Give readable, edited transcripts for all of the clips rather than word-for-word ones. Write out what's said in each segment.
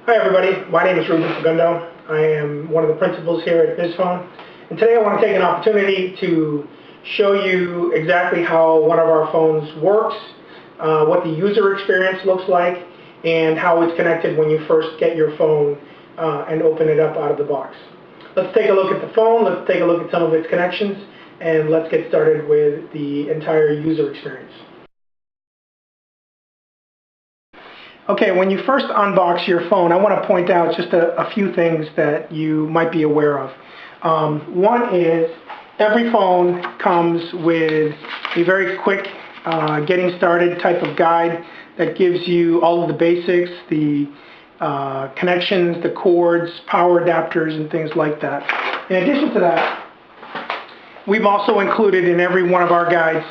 Hi everybody, my name is Ruben Segundo. I am one of the principals here at BizPhone, and today I want to take an opportunity to show you exactly how one of our phones works, what the user experience looks like, and how it's connected when you first get your phone and open it up out of the box. Let's take a look at the phone, let's take a look at some of its connections, and let's get started with the entire user experience. Okay, when you first unbox your phone, I want to point out just a few things that you might be aware of. One is every phone comes with a very quick getting started type of guide that gives you all of the basics, the connections, the cords, power adapters, and things like that. In addition to that, we've also included in every one of our guides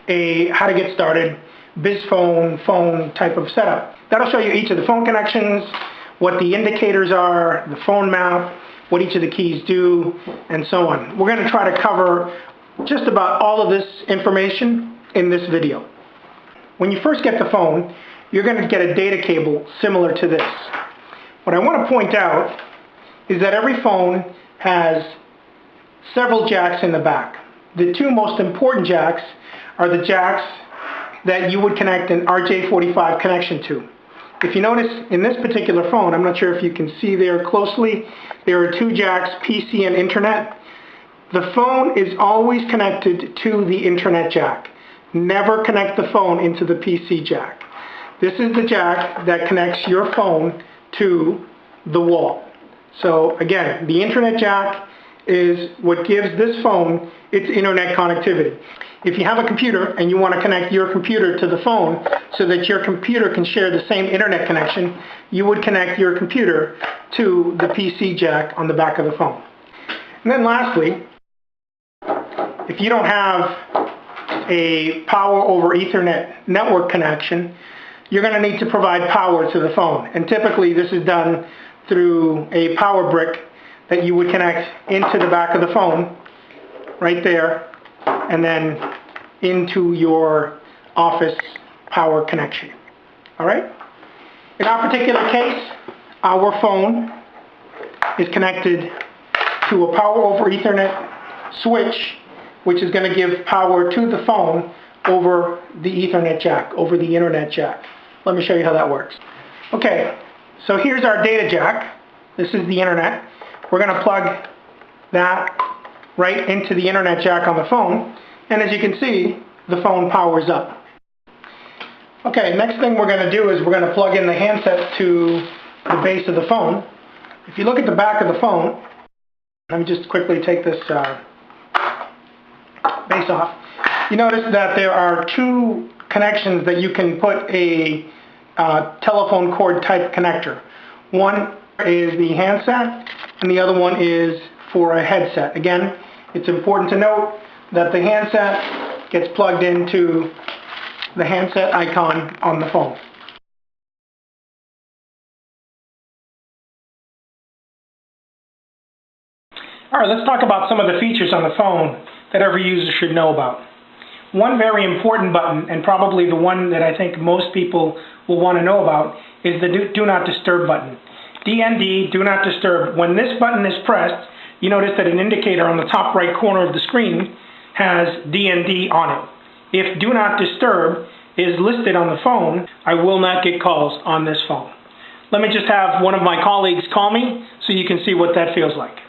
a how to get started BizPhone phone type of setup. That'll show you each of the phone connections, what the indicators are, the phone map, what each of the keys do, and so on. We're going to try to cover just about all of this information in this video. When you first get the phone, you're going to get a data cable similar to this. What I want to point out is that every phone has several jacks in the back. The two most important jacks are the jacks that you would connect an RJ45 connection to. If you notice in this particular phone, I'm not sure if you can see there closely, there are two jacks, PC and Internet. The phone is always connected to the Internet jack. Never connect the phone into the PC jack. This is the jack that connects your phone to the wall. So again, the Internet jack is what gives this phone its internet connectivity. If you have a computer and you want to connect your computer to the phone so that your computer can share the same internet connection, you would connect your computer to the PC jack on the back of the phone. And then lastly, if you don't have a power over Ethernet network connection, you're going to need to provide power to the phone. And typically this is done through a power brick that you would connect into the back of the phone, right there, and then into your office power connection. All right? In our particular case, our phone is connected to a power over Ethernet switch, which is going to give power to the phone over the Ethernet jack, over the Internet jack. Let me show you how that works. Okay, so here's our data jack. This is the Internet. We're going to plug that right into the Internet jack on the phone, and as you can see, the phone powers up. Okay, next thing we're going to do is we're going to plug in the handset to the base of the phone. If you look at the back of the phone, let me just quickly take this base off. You notice that there are two connections that you can put a telephone cord type connector. One is the handset, and the other one is for a headset. Again, it's important to note that the handset gets plugged into the handset icon on the phone. Alright, let's talk about some of the features on the phone that every user should know about. One very important button, and probably the one that I think most people will want to know about, is the Do Not Disturb button. DND, Do Not Disturb. When this button is pressed, you notice that an indicator on the top right corner of the screen has DND on it. If Do Not Disturb is listed on the phone, I will not get calls on this phone. Let me just have one of my colleagues call me so you can see what that feels like.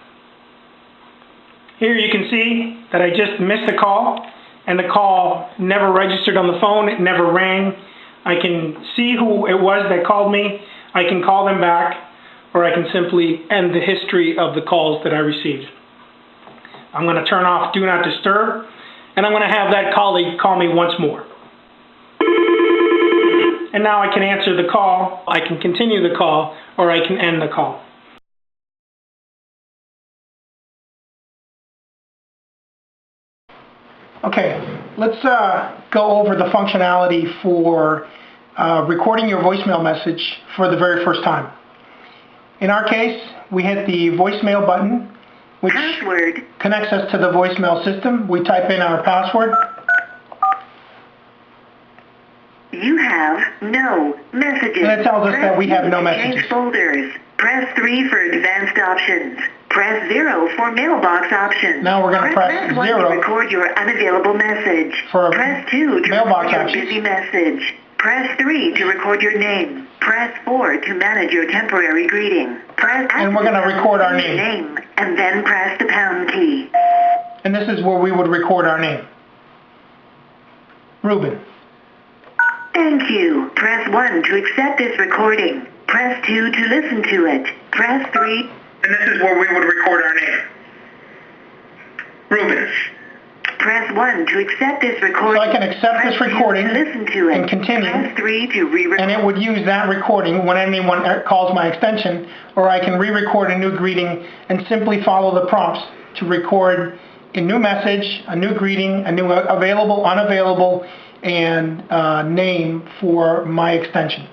Here you can see that I just missed a call, and the call never registered on the phone, it never rang. I can see who it was that called me, I can call them back, or I can simply end the history of the calls that I received. I'm going to turn off Do Not Disturb, and I'm going to have that colleague call me once more. And now I can answer the call, I can continue the call, or I can end the call. Okay, let's go over the functionality for recording your voicemail message for the very first time. In our case, we hit the voicemail button, which connects us to the voicemail system. We type in our password. You have no messages. And it tells us that we have no Press messages. Change folders. Press 3 for advanced options. Press 0 for mailbox options. Now we're going to press 1 0 to record your unavailable message. for Press 2 to mailbox record your options. busy message. Press 3 to record your name. Press 4 to manage your temporary greeting. And we're going to record our name. And then press the pound key. And this is where we would record our name. Ruben. Thank you. Press 1 to accept this recording. Press 2 to listen to it. Press 3. And this is where we would record our name. Ruben. Press 1 to accept this recording. So I can accept this recording listen to it. and continue. Press 3 to re-record. And it would use that recording when anyone calls my extension, or I can re-record a new greeting and simply follow the prompts to record a new message, a new greeting, a new available, unavailable, and name for my extension.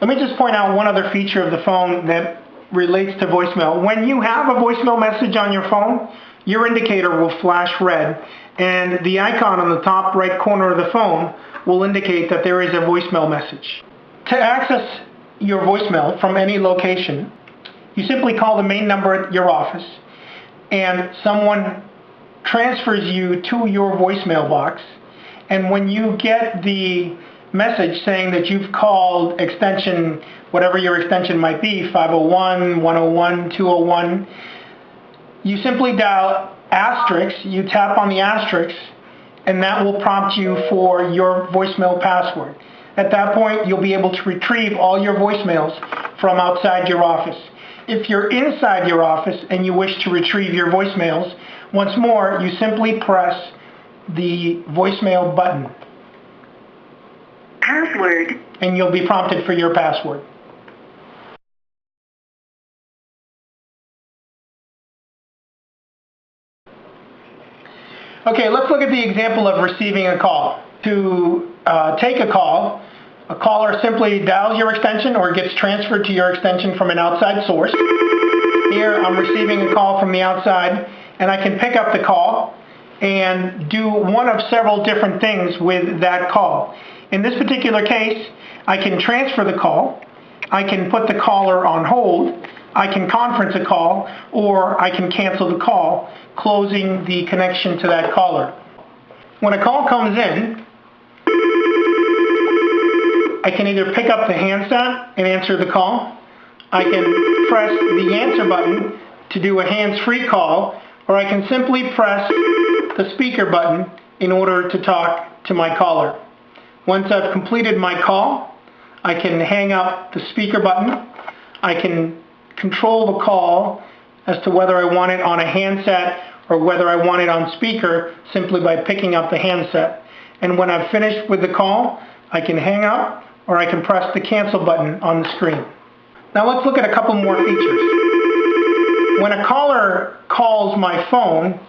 Let me just point out one other feature of the phone that relates to voicemail. When you have a voicemail message on your phone, your indicator will flash red, and the icon on the top right corner of the phone will indicate that there is a voicemail message. To access your voicemail from any location, you simply call the main number at your office, and someone transfers you to your voicemail box. And when you get the message saying that you've called extension, whatever your extension might be, 501, 101, 201, you simply dial asterisk, you tap on the asterisk, and that will prompt you for your voicemail password. At that point, you'll be able to retrieve all your voicemails from outside your office. If you're inside your office and you wish to retrieve your voicemails, once more, you simply press the voicemail button. Password. And you'll be prompted for your password. Okay, let's look at the example of receiving a call. To take a caller simply dials your extension or gets transferred to your extension from an outside source. Here I'm receiving a call from the outside, and I can pick up the call and do one of several different things with that call. In this particular case, I can transfer the call, I can put the caller on hold, I can conference a call, or I can cancel the call, closing the connection to that caller. When a call comes in, I can either pick up the handset and answer the call, I can press the answer button to do a hands-free call, or I can simply press the speaker button in order to talk to my caller. Once I've completed my call, I can hang up the speaker button. I can control the call as to whether I want it on a handset or whether I want it on speaker simply by picking up the handset. And when I've finished with the call, I can hang up or I can press the cancel button on the screen. Now let's look at a couple more features. When a caller calls my phone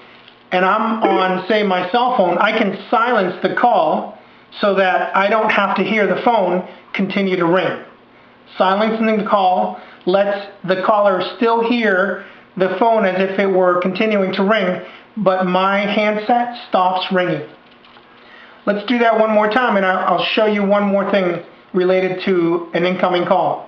and I'm on, say, my cell phone, I can silence the call so that I don't have to hear the phone continue to ring. Silencing the call lets the caller still hear the phone as if it were continuing to ring, but my handset stops ringing. Let's do that one more time, and I'll show you one more thing related to an incoming call.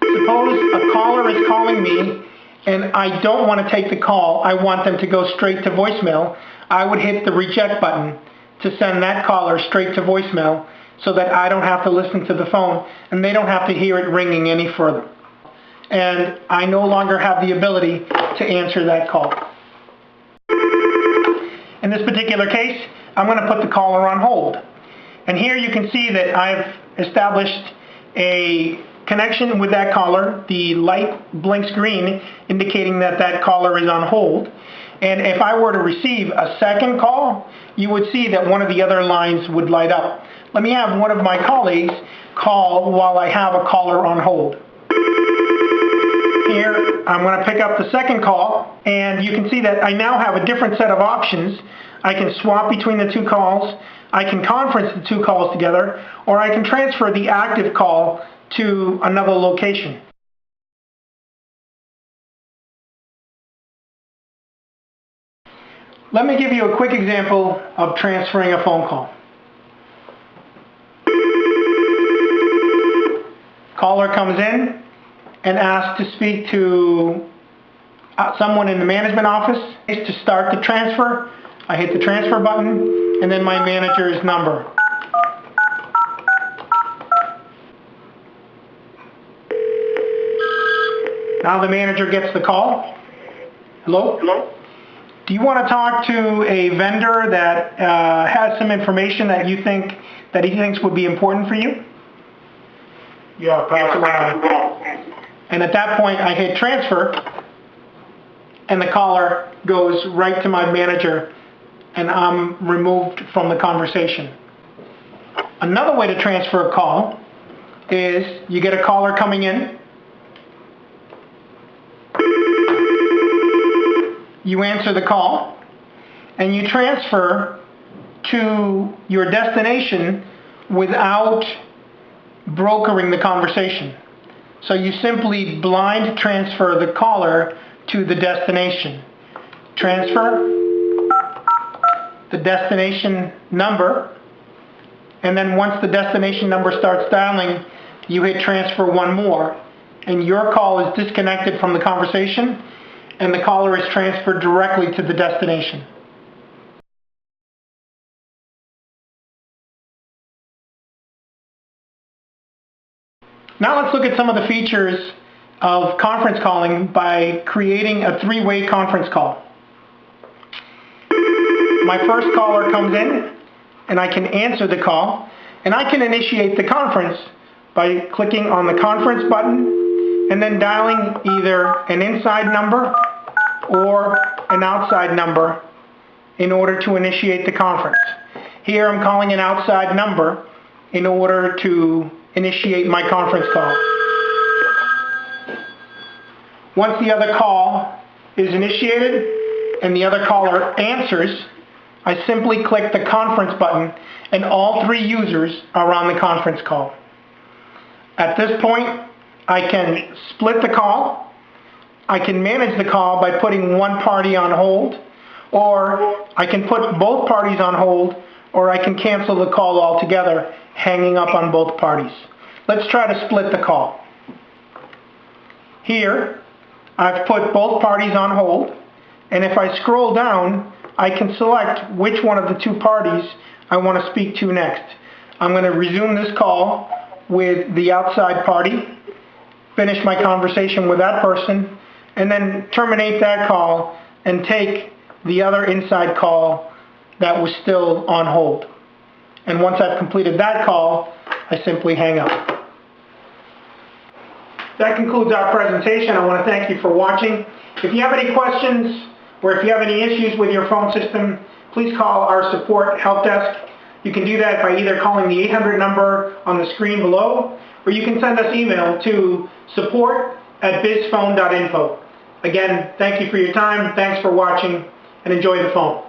Suppose a caller is calling me and I don't want to take the call. I want them to go straight to voicemail. I would hit the reject button to send that caller straight to voicemail so that I don't have to listen to the phone and they don't have to hear it ringing any further. And I no longer have the ability to answer that call. In this particular case, I'm going to put the caller on hold. And here you can see that I've established a connection with that caller. The light blinks green, indicating that that caller is on hold. And if I were to receive a second call, you would see that one of the other lines would light up. Let me have one of my colleagues call while I have a caller on hold. Here, I'm going to pick up the second call, and you can see that I now have a different set of options. I can swap between the two calls, I can conference the two calls together, or I can transfer the active call to another location. Let me give you a quick example of transferring a phone call. Caller comes in and asks to speak to someone in the management office. To start the transfer, I hit the transfer button and then my manager's number. Now the manager gets the call. Hello? Hello? Do you want to talk to a vendor that has some information that he thinks would be important for you? Yeah, pass it on. And at that point, I hit transfer, and the caller goes right to my manager, and I'm removed from the conversation. Another way to transfer a call is you get a caller coming in, you answer the call, and you transfer to your destination without brokering the conversation. So you simply blind transfer the caller to the destination. Transfer the destination number, and then once the destination number starts dialing, you hit transfer one more, and your call is disconnected from the conversation, and the caller is transferred directly to the destination. Now let's look at some of the features of conference calling by creating a three-way conference call. My first caller comes in, and I can answer the call, and I can initiate the conference by clicking on the conference button and then dialing either an inside number or an outside number in order to initiate the conference. Here I'm calling an outside number in order to initiate my conference call. Once the other call is initiated and the other caller answers, I simply click the conference button and all three users are on the conference call. At this point, I can split the call. I can manage the call by putting one party on hold, or I can put both parties on hold, or I can cancel the call altogether, hanging up on both parties. Let's try to split the call. Here, I've put both parties on hold, and if I scroll down, I can select which one of the two parties I want to speak to next. I'm going to resume this call with the outside party, finish my conversation with that person, and then terminate that call and take the other inside call that was still on hold. And once I've completed that call, I simply hang up. That concludes our presentation. I want to thank you for watching. If you have any questions or if you have any issues with your phone system, please call our support help desk. You can do that by either calling the 800 number on the screen below, or you can send us email to support@bizphone.info. Again, thank you for your time, thanks for watching, and enjoy the phone.